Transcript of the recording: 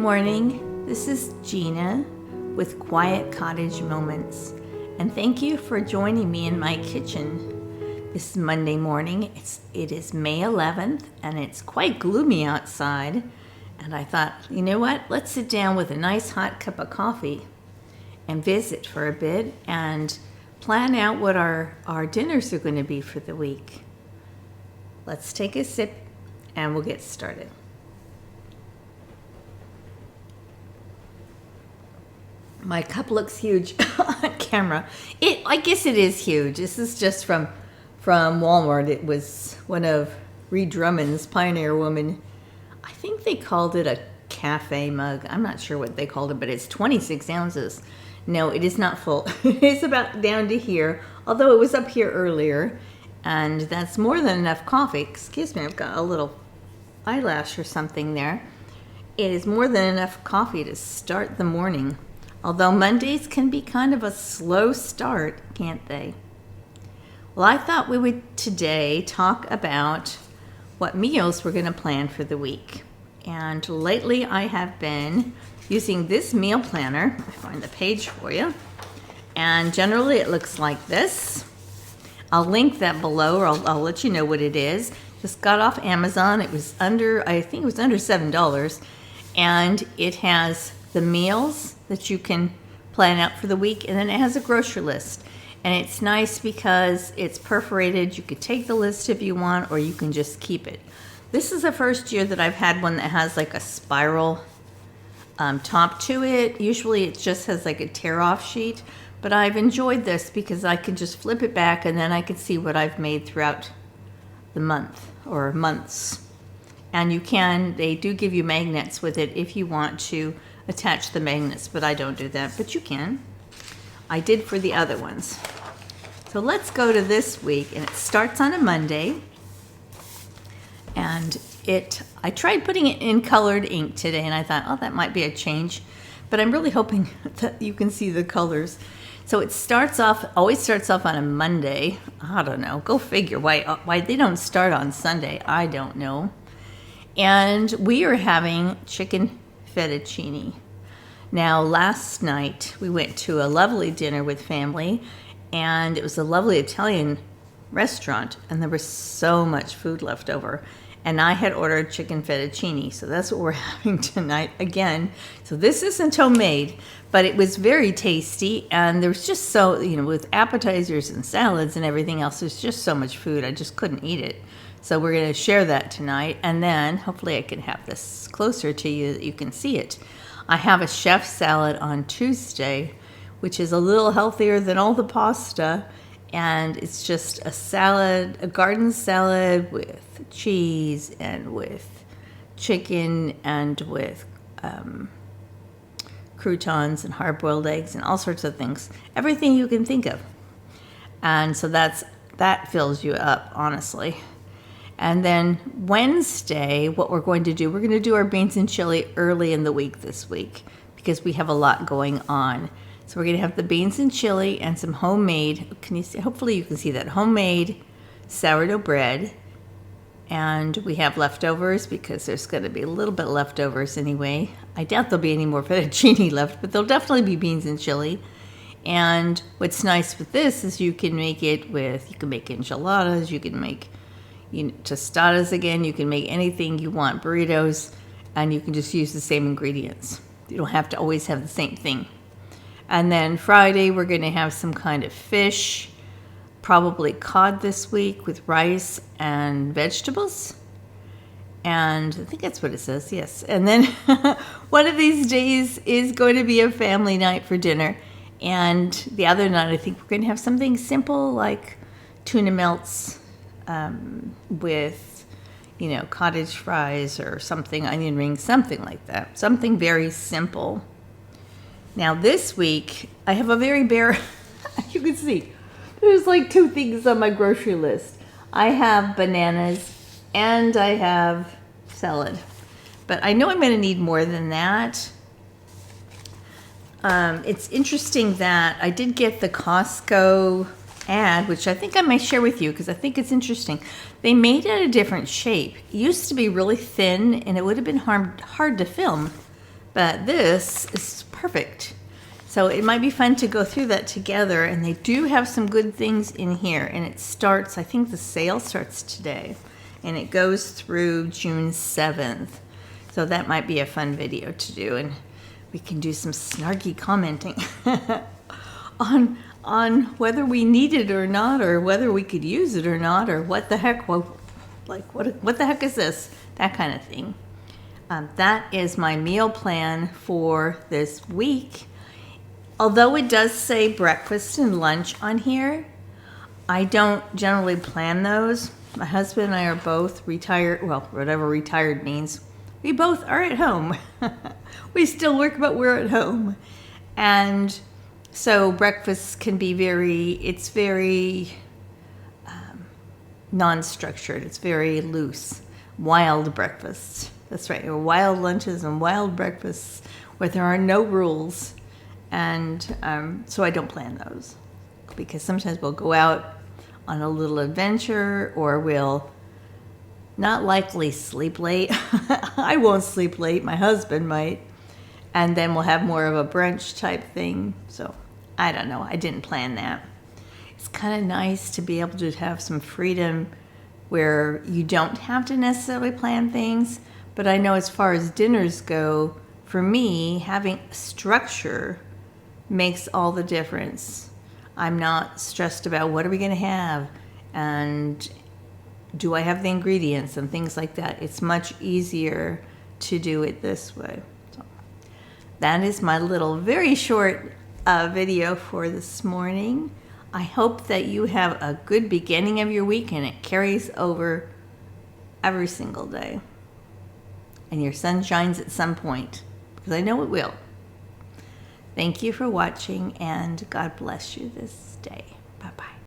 morning, this is Gina with Quiet Cottage Moments, and thank you for joining me in my kitchen this Monday morning. It is May 11th, and it's quite gloomy outside, and I thought, you know what, let's sit down with a nice hot cup of coffee and visit for a bit and plan out what our dinners are going to be for the week. Let's take a sip and we'll get started. My cup looks huge on camera. I guess it is huge. This is just from Walmart. It was one of Reed Drummond's Pioneer Woman. I think they called it a cafe mug. I'm not sure what they called it, but it's 26 ounces. No, it is not full. It's about down to here, although it was up here earlier, and that's more than enough coffee. Excuse me, I've got a little eyelash or something there. It is more than enough coffee to start the morning. Although Mondays can be kind of a slow start, can't they? Well, I thought we would today talk about what meals we're going to plan for the week. And lately I have been using this meal planner. I find the page for you. And generally it looks like this. I'll link that below, or I'll let you know what it is. Just got off Amazon. It was I think it was under $7. And it has the meals that you can plan out for the week, and then it has a grocery list. And it's nice because it's perforated. You could take the list if you want, or you can just keep it. This is the first year that I've had one that has like a spiral top to it. Usually it just has like a tear-off sheet, but I've enjoyed this because I can just flip it back and then I can see what I've made throughout the month or months. And they do give you magnets with it if you want to attach the magnets, but I don't do that, but you can. I did for the other ones. So let's go to this week, and it starts on a Monday. And I tried putting it in colored ink today, and I thought, oh, that might be a change, but I'm really hoping that you can see the colors. So it always starts off on a Monday. I don't know, go figure why they don't start on Sunday. I don't know. And we are having chicken fettuccine. Now, last night we went to a lovely dinner with family, and it was a lovely Italian restaurant, and there was so much food left over. And I had ordered chicken fettuccine, so that's what we're having tonight again. So this isn't homemade, but it was very tasty, and there was just with appetizers and salads and everything else, there's just so much food, I just couldn't eat it. So we're going to share that tonight, and then hopefully I can have this closer to you that you can see it. I have a chef salad on Tuesday, which is a little healthier than all the pasta, and it's just a salad, a garden salad with cheese and with chicken and with croutons and hard-boiled eggs and all sorts of things. Everything you can think of. And so that fills you up, honestly. And then Wednesday, what we're going to do our beans and chili early in the week this week because we have a lot going on. So we're going to have the beans and chili and some homemade, hopefully you can see that, homemade sourdough bread. And we have leftovers because there's going to be a little bit of leftovers anyway. I doubt there'll be any more fettuccine left, but there'll definitely be beans and chili. And what's nice with this is you can make enchiladas, you can make tostadas again, you can make anything you want, burritos, and you can just use the same ingredients. You don't have to always have the same thing. And then Friday, we're going to have some kind of fish, probably cod this week with rice and vegetables. And I think that's what it says, yes. And then one of these days is going to be a family night for dinner. And the other night, I think we're going to have something simple like tuna melts, with, cottage fries or something, onion rings, something like that. Something very simple. Now this week, I have a very bare, you can see, there's like 2 things on my grocery list. I have bananas and I have salad. But I know I'm going to need more than that. It's interesting that I did get the Costco ad, which I think I might share with you because I think it's interesting. They made it a different shape. It used to be really thin and it would have been hard to film, But this is perfect. So it might be fun to go through that together. And they do have some good things in here. And it starts, I think the sale starts today. And it goes through June 7th. So that might be a fun video to do. And we can do some snarky commenting on whether we need it or not, or whether we could use it or not, or what the heck, what the heck is this? That kind of thing. That is my meal plan for this week. Although it does say breakfast and lunch on here, I don't generally plan those. My husband and I are both retired, well, whatever retired means. We both are at home. We still work, but we're at home. And so breakfast can be it's very non-structured. It's very loose. Wild breakfasts. That's right. Wild lunches and wild breakfasts where there are no rules. And so I don't plan those. Because sometimes we'll go out on a little adventure, or we'll not likely sleep late. I won't sleep late. My husband might. And then we'll have more of a brunch type thing. So I don't know. I didn't plan that. It's kind of nice to be able to have some freedom where you don't have to necessarily plan things. But I know as far as dinners go, for me, having structure makes all the difference. I'm not stressed about what are we going to have and do I have the ingredients and things like that. It's much easier to do it this way. So that is my little very short video for this morning. I hope that you have a good beginning of your week and it carries over every single day. And your sun shines at some point, because I know it will. Thank you for watching, and God bless you this day. Bye-bye.